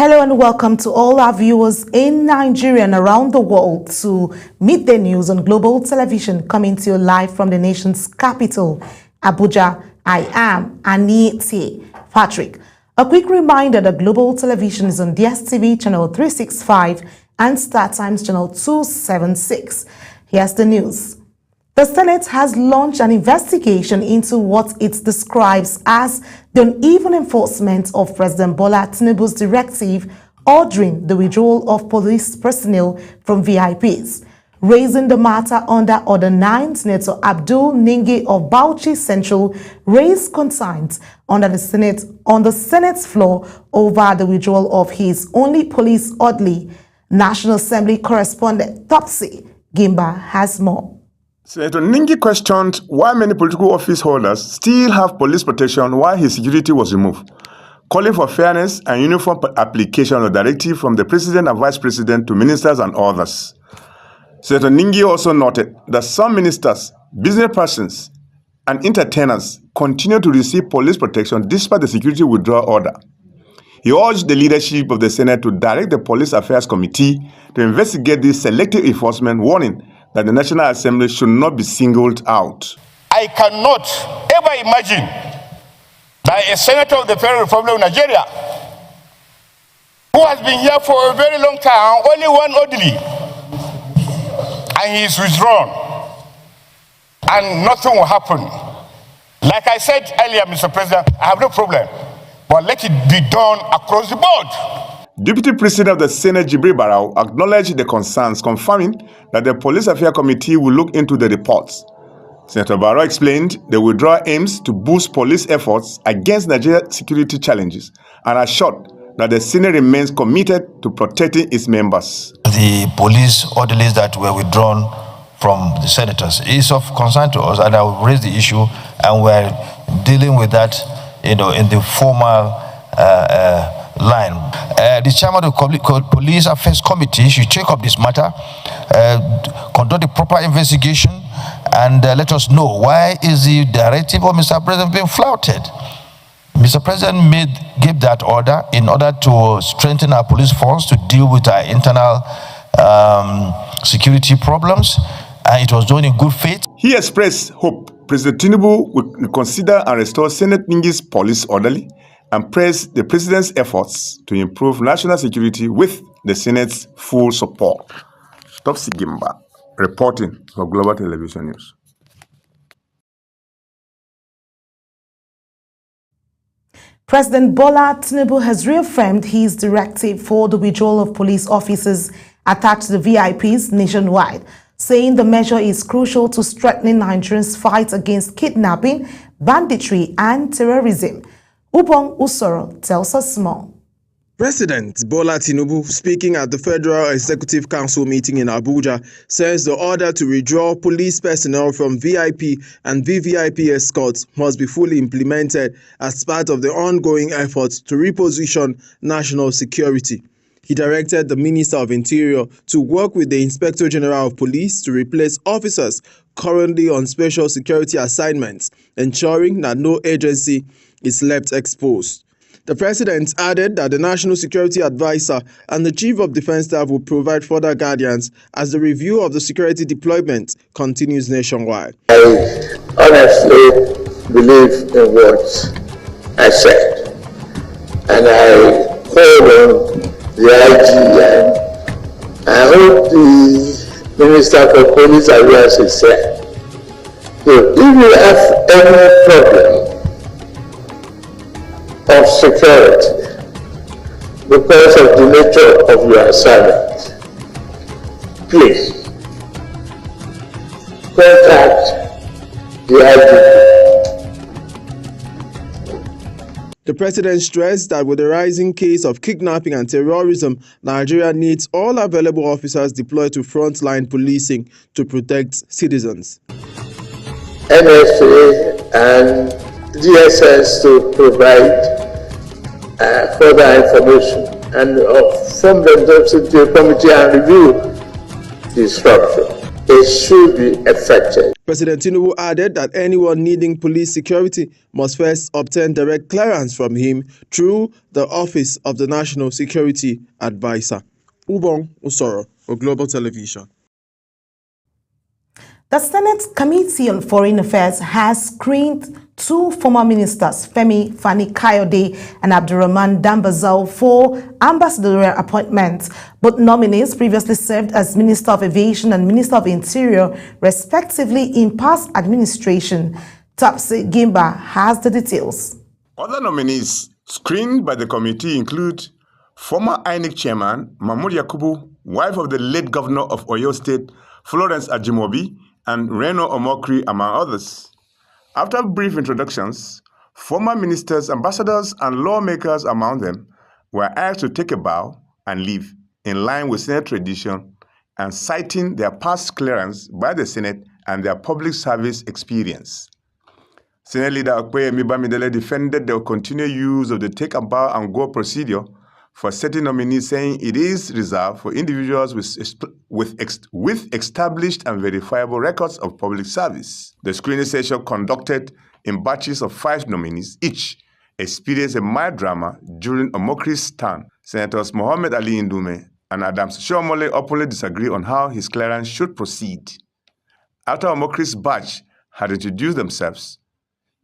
Hello and welcome to all our viewers in Nigeria and around the world to Midday News on Global Television, coming to you live from the nation's capital, Abuja. I am Annie Patrick. A quick reminder that Global Television is on DSTV channel 365 and Star Times channel 276. Here's the news. The Senate has launched an investigation into what it describes as the uneven enforcement of President Bola Tinubu's directive ordering the withdrawal of police personnel from VIPs. Raising the matter under Order 9, Senator Abdul Ningi of Bauchi Central raised concerns on the Senate's floor over the withdrawal of his only police orderly. National Assembly correspondent Topsy Gimba has more. Senator Ningi questioned why many political office holders still have police protection while his security was removed, calling for fairness and uniform application of the directive from the president and vice president to ministers and others. Senator Ningi also noted that some ministers, business persons, and entertainers continue to receive police protection despite the security withdrawal order. He urged the leadership of the Senate to direct the Police Affairs Committee to investigate this selective enforcement, warning that the National Assembly should not be singled out. I cannot ever imagine that a senator of the Federal Republic of Nigeria, who has been here for a very long time, only one orderly, and he is withdrawn, and nothing will happen. Like I said earlier, Mr. President, I have no problem, but let it be done across the board. Deputy President of the Senate, Jibril Barau, acknowledged the concerns, confirming that the Police Affairs Committee will look into the reports. Senator Barau explained the withdrawal aims to boost police efforts against Nigeria's security challenges and assured that the Senate remains committed to protecting its members. The police orderlies that were withdrawn from the senators is of concern to us, and I will raise the issue, and we're dealing with that, in the formal line. The chairman of the Police Affairs Committee should check up this matter, conduct a proper investigation, and let us know why is the directive of Mr. President being flouted. Mr. President gave that order in order to strengthen our police force to deal with our internal security problems, and it was done in good faith. He expressed hope President Tinubu would consider and restore Senator Ningi's police orderly and praised the president's efforts to improve national security with the Senate's full support. Topsy Gimba, reporting for Global Television News. President Bola Tinubu has reaffirmed his directive for the withdrawal of police officers attached to the VIPs nationwide, saying the measure is crucial to strengthening Nigerians' fight against kidnapping, banditry, and terrorism. Ubong Usoro tells us more. President Bola Tinubu, speaking at the Federal Executive Council meeting in Abuja, says the order to withdraw police personnel from VIP and VVIP escorts must be fully implemented as part of the ongoing efforts to reposition national security. He directed the Minister of Interior to work with the Inspector General of Police to replace officers currently on special security assignments, ensuring that no agency is left exposed. The president added that the National Security Advisor and the Chief of Defense Staff will provide further guidance as the review of the security deployment continues nationwide. I honestly believe in what I said, and I called on the IG, and I hope the Minister for Police Affairs is there. So if you have any problem of security because of the nature of your assignment, please contact the IGP. The president stressed that with the rising case of kidnapping and terrorism, Nigeria needs all available officers deployed to frontline policing to protect citizens. NSA and DSS to provide further information and form themselves into a committee and review the structure. It should be effective. President Tinubu added that anyone needing police security must first obtain direct clearance from him through the Office of the National Security Advisor. Ubong Usoro for Global Television. The Senate Committee on Foreign Affairs has screened two former ministers, Femi Fani-Kayode and Abdurrahman Dambazao, for ambassadorial appointments. Both nominees previously served as Minister of Aviation and Minister of Interior, respectively, in past administration. Topsy Gimba has the details. Other nominees screened by the committee include former INEC chairman Mahmoud Yakubu, wife of the late governor of Oyo State, Florence Ajimobi, and Reno Omokri, among others. After brief introductions, former ministers, ambassadors, and lawmakers among them were asked to take a bow and leave, in line with Senate tradition and citing their past clearance by the Senate and their public service experience. Senate leader Okoyemi Bamidele defended the continued use of the take a bow and go procedure for certain nominees, saying it is reserved for individuals with established and verifiable records of public service. The screening session, conducted in batches of 5 nominees each, experienced a mild drama during Omokri's turn. Senators Mohammed Ali Ndume and Adams Oshiomhole openly disagree on how his clearance should proceed. After Omokri's batch had introduced themselves,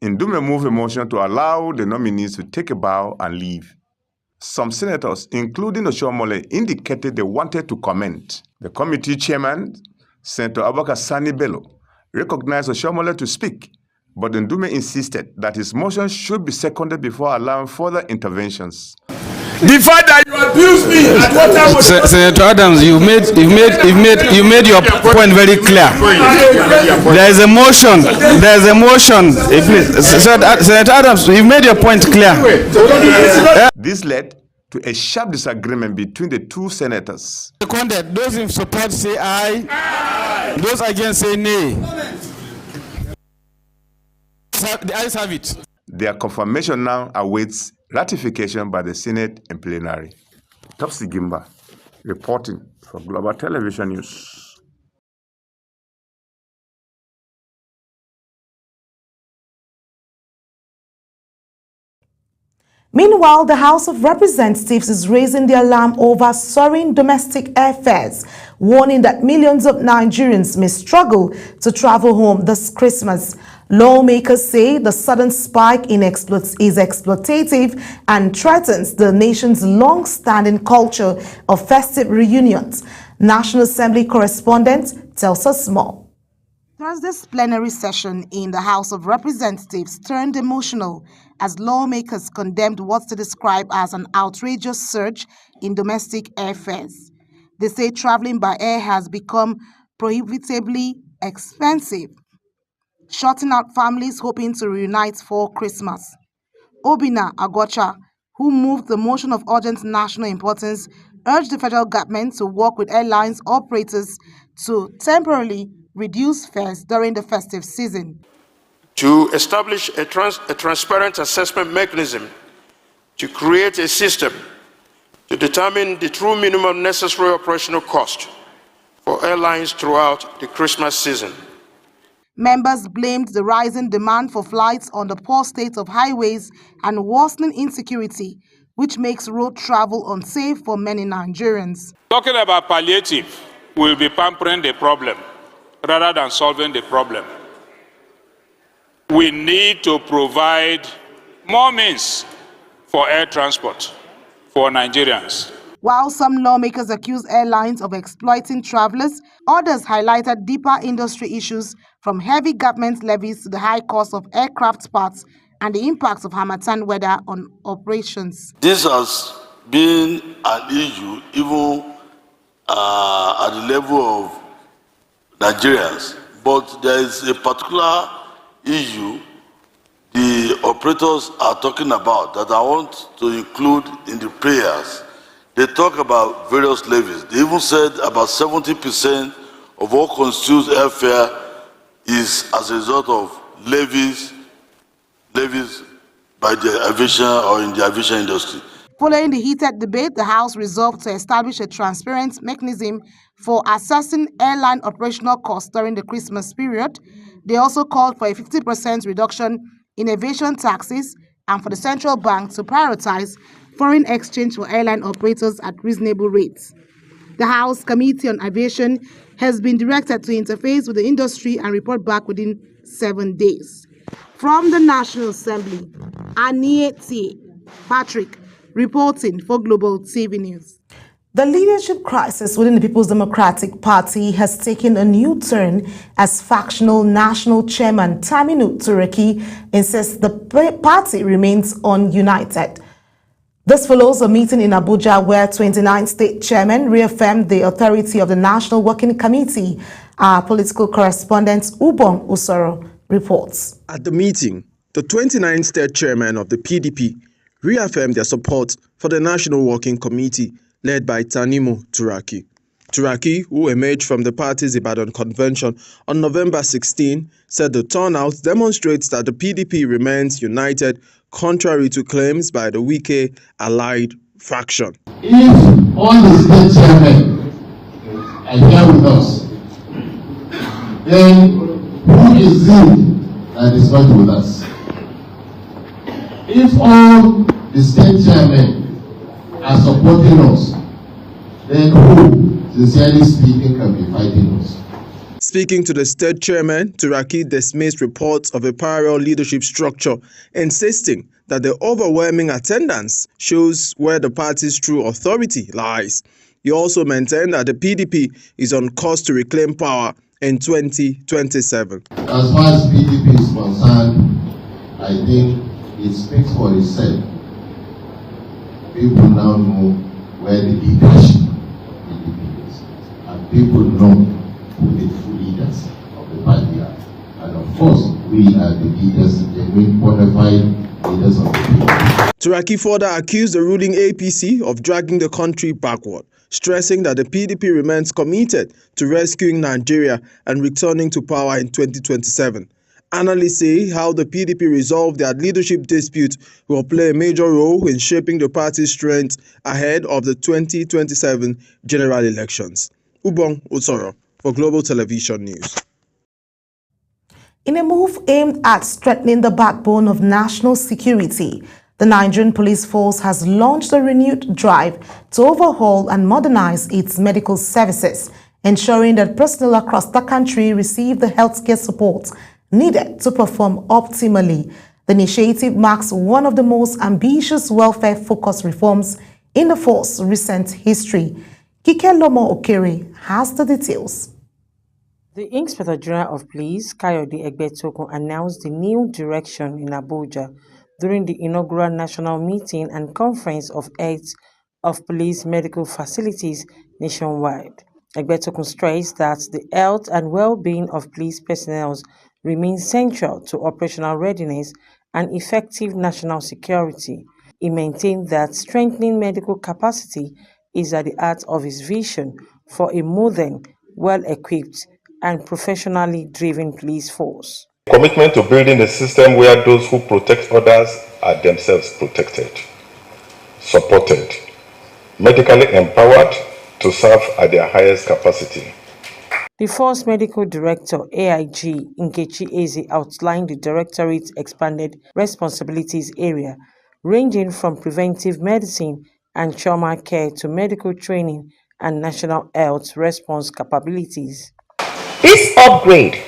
Ndume moved a motion to allow the nominees to take a bow and leave. Some senators, including Oshiomhole, indicated they wanted to comment. The committee chairman, Senator Abubakar Sani Bello, recognized Oshiomhole to speak, but Ndume insisted that his motion should be seconded before allowing further interventions. The fact that you abused me at what time was Senator Adams, you made your point very clear. There is a motion. Senator Adams, you made your point clear. This led to a sharp disagreement between the two senators. Those in support say aye. Those against say nay. The ayes have it. Their confirmation now awaits ratification by the Senate in plenary. Topsy Gimba, reporting for Global Television News. Meanwhile, the House of Representatives is raising the alarm over soaring domestic airfares, warning that millions of Nigerians may struggle to travel home this Christmas. Lawmakers say the sudden spike in is exploitative and threatens the nation's long-standing culture of festive reunions. National Assembly correspondent tells us more. Thursday's plenary session in the House of Representatives turned emotional as lawmakers condemned what they describe as an outrageous surge in domestic airfares. They say traveling by air has become prohibitively expensive, shutting out families hoping to reunite for Christmas. Obinna Agocha, who moved the motion of urgent national importance, urged the federal government to work with airlines operators to temporarily reduce fares during the festive season. To establish a transparent assessment mechanism to create a system to determine the true minimum necessary operational cost for airlines throughout the Christmas season. Members blamed the rising demand for flights on the poor state of highways and worsening insecurity, which makes road travel unsafe for many Nigerians. Talking about palliative will be pampering the problem rather than solving the problem. We need to provide more means for air transport for Nigerians. While some lawmakers accuse airlines of exploiting travelers, others highlighted deeper industry issues from heavy government levies to the high cost of aircraft parts and the impacts of Harmattan weather on operations. This has been an issue even at the level of Nigerians, but there is a particular issue the operators are talking about that I want to include in the prayers. They talk about various levies. They even said about 70% of all constitutes airfare is as a result of levies by the aviation or in the aviation industry. Following the heated debate, the House resolved to establish a transparent mechanism for assessing airline operational costs during the Christmas period. They also called for a 50% reduction in aviation taxes and for the central bank to prioritize foreign exchange for airline operators at reasonable rates. The House Committee on Aviation has been directed to interface with the industry and report back within 7 days. From the National Assembly, Aniete Patrick, reporting for Global TV News. The leadership crisis within the People's Democratic Party has taken a new turn as factional national chairman Taminu Turaki insists the party remains ununited. This follows a meeting in Abuja where 29 state chairmen reaffirmed the authority of the National Working Committee. Our political correspondent Ubong Usoro reports. At the meeting, the 29 state chairmen of the PDP reaffirmed their support for the National Working Committee led by Tanimu Turaki. Turaki, who emerged from the party's Ibadan convention on November 16, said the turnout demonstrates that the PDP remains united contrary to claims by the Wike allied faction. If all the state chairmen are here with us, then who is it that is not with us? If all the state chairmen are supporting us, then who, sincerely speaking, can be fighting us? Speaking to the state chairman, Turaki dismissed reports of a parallel leadership structure, insisting that the overwhelming attendance shows where the party's true authority lies. He also maintained that the PDP is on course to reclaim power in 2027. As far as PDP is concerned, I think it speaks for itself. People now know where the leadership of PDP is, and people know who the true leaders of the party are. And of course, we are the leaders, the bona fide leaders of the people. Turaki further accused the ruling APC of dragging the country backward, stressing that the PDP remains committed to rescuing Nigeria and returning to power in 2027. Analysts say how the PDP resolved their leadership dispute will play a major role in shaping the party's strength ahead of the 2027 general elections. Ubong Usoro for Global Television News. In a move aimed at strengthening the backbone of national security, the Nigerian Police Force has launched a renewed drive to overhaul and modernize its medical services, ensuring that personnel across the country receive the healthcare support needed to perform optimally. The initiative marks one of the most ambitious welfare-focused reforms in the force's recent history. Kike Lomo Okere has the details. The Inspector General of Police, Kayode Egbetokun, announced the new direction in Abuja during the inaugural national meeting and conference of heads of police medical facilities nationwide. Egbetokun stressed that the health and well-being of police personnel remains central to operational readiness and effective national security. He maintained that strengthening medical capacity is at the heart of his vision for a modern, well-equipped, and professionally driven police force. Commitment to building a system where those who protect others are themselves protected, supported, medically empowered to serve at their highest capacity. The Force Medical Director, AIG Nkechi Eze, outlined the Directorate's expanded responsibilities area, ranging from preventive medicine and trauma care to medical training and national health response capabilities. This upgrade,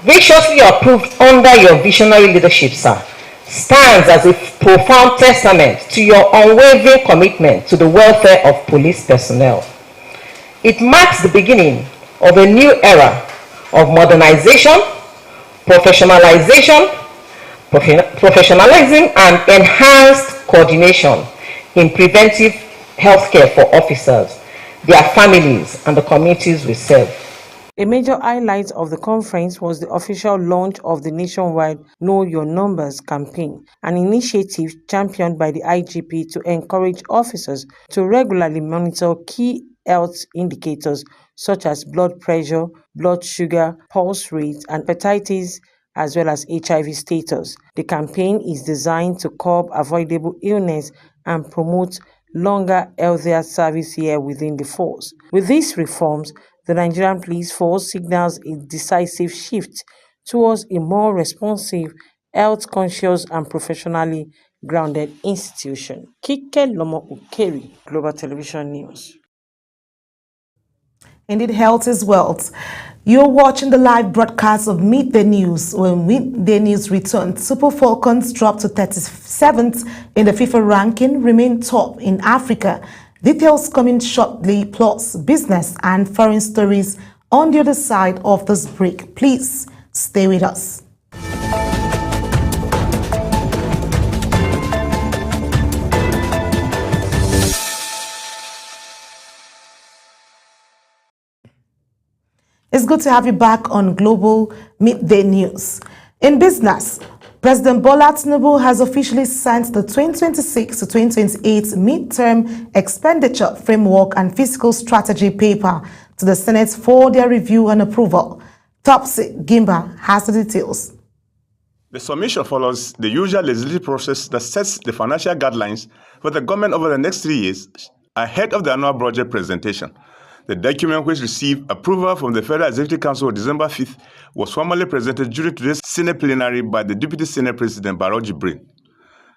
graciously approved under your visionary leadership, sir, stands as a profound testament to your unwavering commitment to the welfare of police personnel. It marks the beginning of a new era of modernization, professionalization, professionalism, and enhanced coordination in preventive healthcare for officers, their families, and the communities we serve. A major highlight of the conference was the official launch of the nationwide Know Your Numbers campaign, an initiative championed by the IGP to encourage officers to regularly monitor key health indicators such as blood pressure, blood sugar, pulse rate, and hepatitis, as well as HIV status. The campaign is designed to curb avoidable illness and promote longer, healthier service here within the force. With these reforms, the Nigerian Police Force signals a decisive shift towards a more responsive, health-conscious and professionally grounded institution. Kike Lomo Ukeri, Global Television News. Indeed, health is wealth. You're watching the live broadcast of Meet the News. When Meet the News returned, Super Falcons dropped to 37th in the FIFA ranking, remain top in Africa. Details coming shortly, plus business and foreign stories on the other side of this break. Please stay with us. It's good to have you back on Global Midday News. In business, President Bola Tinubu has officially sent the 2026 to 2028 midterm expenditure framework and fiscal strategy paper to the Senate for their review and approval. Topsy Gimba has the details. The submission follows the usual legislative process that sets the financial guidelines for the government over the next 3 years ahead of the annual budget presentation. The document, which received approval from the Federal Executive Council on December 5th, was formally presented during today's Senate plenary by the Deputy Senate President Barrow Jibril.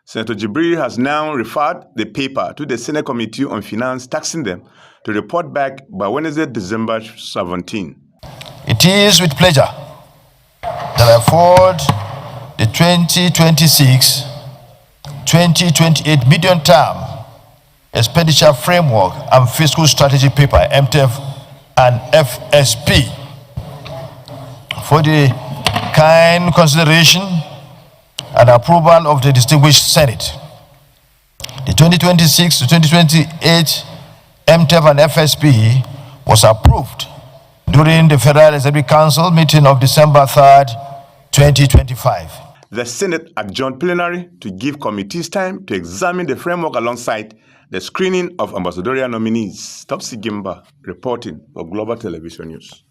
Senator Jibril has now referred the paper to the Senate Committee on Finance, taxing them to report back by Wednesday, December 17. It is with pleasure that I forward the 2026-2028 medium-term expenditure framework and fiscal strategy paper, MTF and FSP, for the kind consideration and approval of the distinguished Senate. The 2026 to 2028 MTF and FSP was approved during the Federal Executive Council meeting of December 3rd, 2025. The Senate adjourned plenary to give committees time to examine the framework alongside the screening of ambassadorial nominees. Topsy Gimba reporting for Global Television News.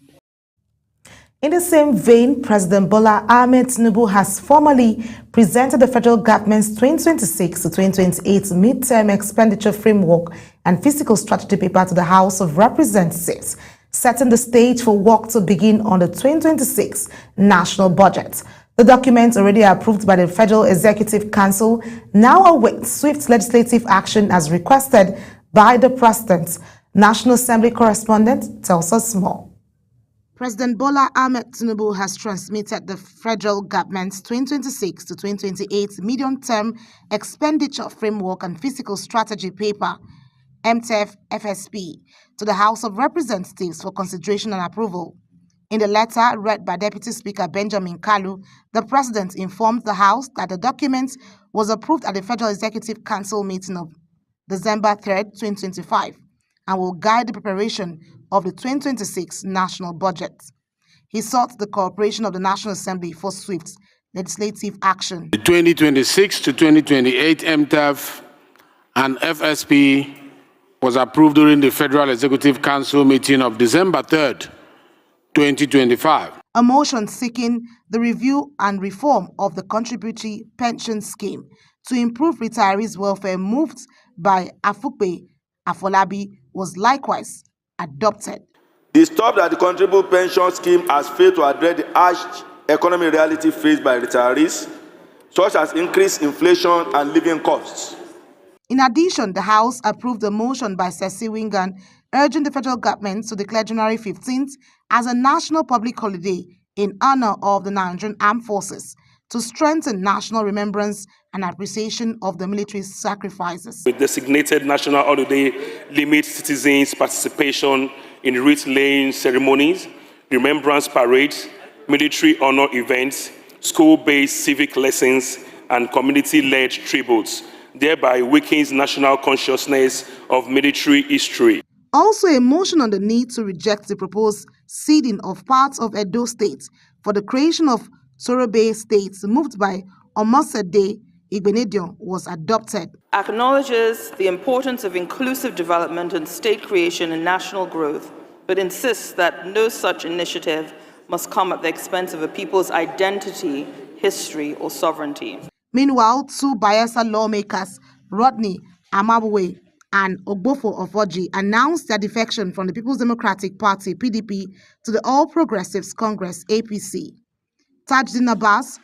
In the same vein, President Bola Ahmed Tinubu has formally presented the federal government's 2026 to 2028 midterm expenditure framework and fiscal strategy paper to the House of Representatives, setting the stage for work to begin on the 2026 national budget. The document, already approved by the Federal Executive Council, now awaits swift legislative action as requested by the President. National Assembly correspondent tells us more. President Bola Ahmed Tinubu has transmitted the federal government's 2026 to 2028 medium-term expenditure framework and fiscal strategy paper, MTF FSP, to the House of Representatives for consideration and approval. In the letter read by Deputy Speaker Benjamin Kalu, the President informed the House that the document was approved at the Federal Executive Council meeting of December 3, 2025, and will guide the preparation of the 2026 national budget. He sought the cooperation of the National Assembly for swift legislative action. The 2026 to 2028 MTF and FSP was approved during the Federal Executive Council meeting of December 3rd, 2025. A motion seeking the review and reform of the contributory pension scheme to improve retirees' welfare moved by Afukpe Afolabi was likewise adopted. The stop that the contributory pension scheme has failed to address the harsh economic reality faced by retirees, such as increased inflation and living costs. In addition, the House approved a motion by Ceci Wingan urging the federal government to declare January 15th as a national public holiday in honor of the Nigerian Armed Forces to strengthen national remembrance and appreciation of the military's sacrifices. With designated national holiday, limit citizens' participation in wreath-laying ceremonies, remembrance parades, military honor events, school-based civic lessons, and community-led tributes, thereby weakens national consciousness of military history. Also, a motion on the need to reject the proposed ceding of parts of Edo State for the creation of Sorobe State, moved by Omosede Igbenedion, was adopted. Acknowledges the importance of inclusive development and state creation and national growth, but insists that no such initiative must come at the expense of a people's identity, history, or sovereignty. Meanwhile, two Bayelsa lawmakers, Rodney Amabuwe and Ogbofo Ofoji announced their defection from the People's Democratic Party (PDP) to the All Progressives Congress (APC. Tajuddin Abbas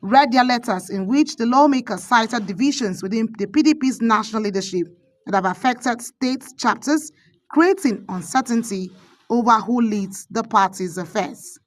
read their letters in which the lawmakers cited divisions within the PDP's national leadership that have affected state chapters, creating uncertainty over who leads the party's affairs.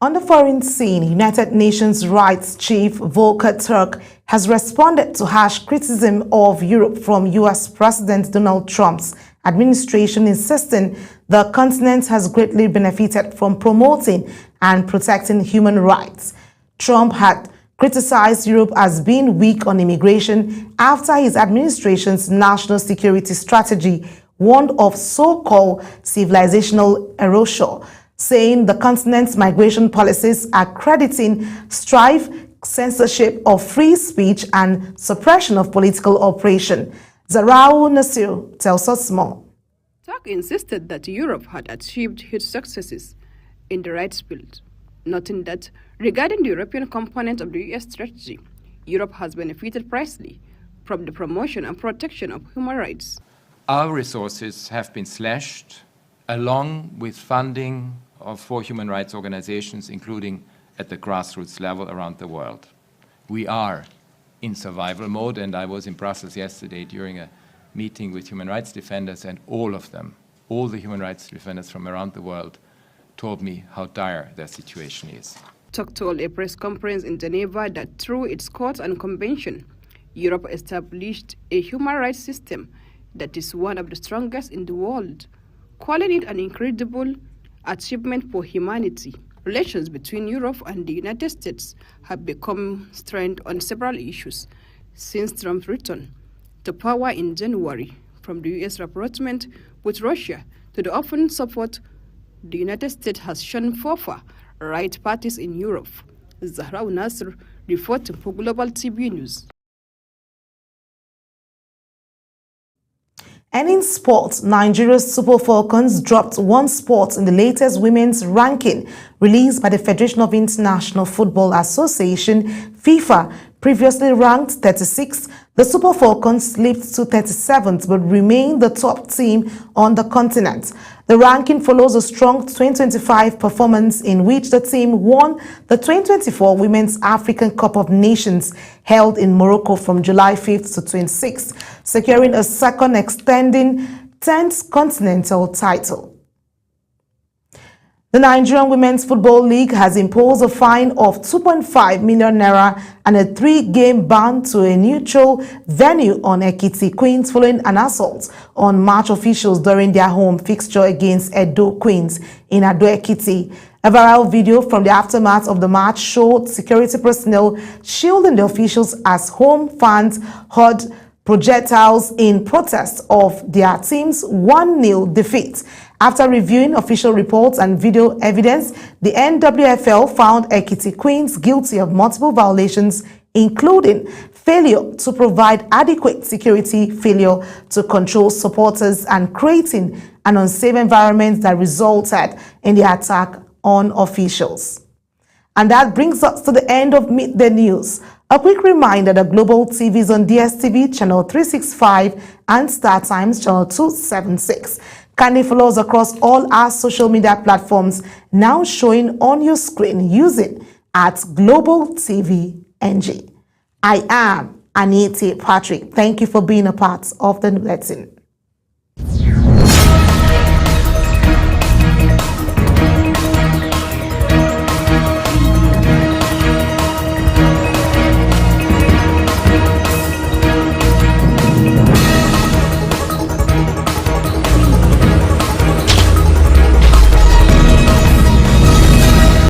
On the foreign scene, United Nations Rights Chief Volker Turk has responded to harsh criticism of Europe from U.S. President Donald Trump's administration, insisting the continent has greatly benefited from promoting and protecting human rights. Trump had criticized Europe as being weak on immigration after his administration's national security strategy warned of so-called civilizational erosion, saying the continent's migration policies are crediting strife, censorship of free speech, and suppression of political operation. Zarau Nasir tells us more. Turk insisted that Europe had achieved huge successes in the rights field, noting that regarding the European component of the US strategy, Europe has benefited precisely from the promotion and protection of human rights. Our resources have been slashed, along with funding for human rights organizations, including at the grassroots level around the world. We are in survival mode, and I was in Brussels yesterday during a meeting with human rights defenders, and all of them, all the human rights defenders from around the world, told me how dire their situation is. Turk told a press conference in Geneva that through its courts and convention, Europe established a human rights system that is one of the strongest in the world, calling it an incredible achievement for humanity. Relations between Europe and the United States have become strained on several issues since Trump's return to power in January, from the U.S. rapprochement with Russia to the open support the United States has shown for right parties in Europe. Zahra Nasr reporting for Global TV News. And in sports, Nigeria's Super Falcons dropped one spot in the latest women's ranking released by the Federation of International Football Association, FIFA. Previously ranked 36th, the Super Falcons slipped to 37th but remain the top team on the continent. The ranking follows a strong 2025 performance in which the team won the 2024 Women's African Cup of Nations held in Morocco from July 5th to 26th, securing a second extending 10th continental title. The Nigerian Women's Football League has imposed a fine of 2.5 million naira and a 3-game ban to a neutral venue on Ekiti Queens following an assault on match officials during their home fixture against Edo Queens in Ado Ekiti. A viral video from the aftermath of the match showed security personnel shielding the officials as home fans hurled projectiles in protest of their team's 1-0 defeat. After reviewing official reports and video evidence, the NWFL found Ekiti Queens guilty of multiple violations, including failure to provide adequate security, failure to control supporters, and creating an unsafe environment that resulted in the attack on officials. And that brings us to the end of Meet the News. A quick reminder that Global TV is on DSTV channel 365 and Star Times channel 276. Kindly follow us across all our social media platforms now showing on your screen using @Global TV NG. I am Anita Patrick. Thank you for being a part of the bulletin.